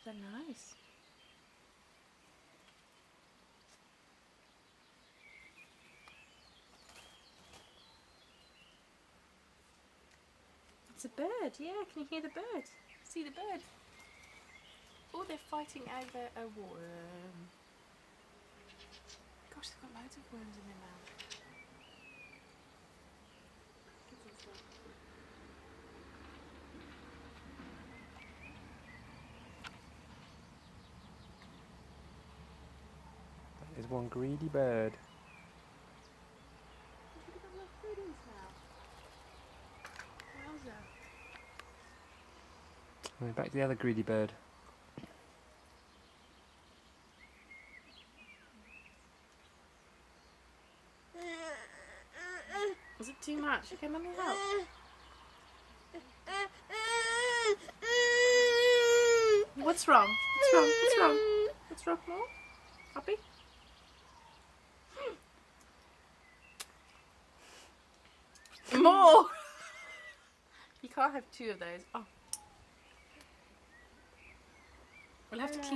They're nice. It's a bird, yeah, can you hear the bird? See the bird? Oh, they're fighting over a worm. Gosh, they've got loads of worms in their mouth. That is one greedy bird. Look at that little food in his mouth. Wowza. Right, back to the other greedy bird. Was it too much? Okay, let me help. What's wrong? What's wrong? What's wrong? What's wrong, More? Puppy? More! You can't have two of those. Oh. We'll have to clean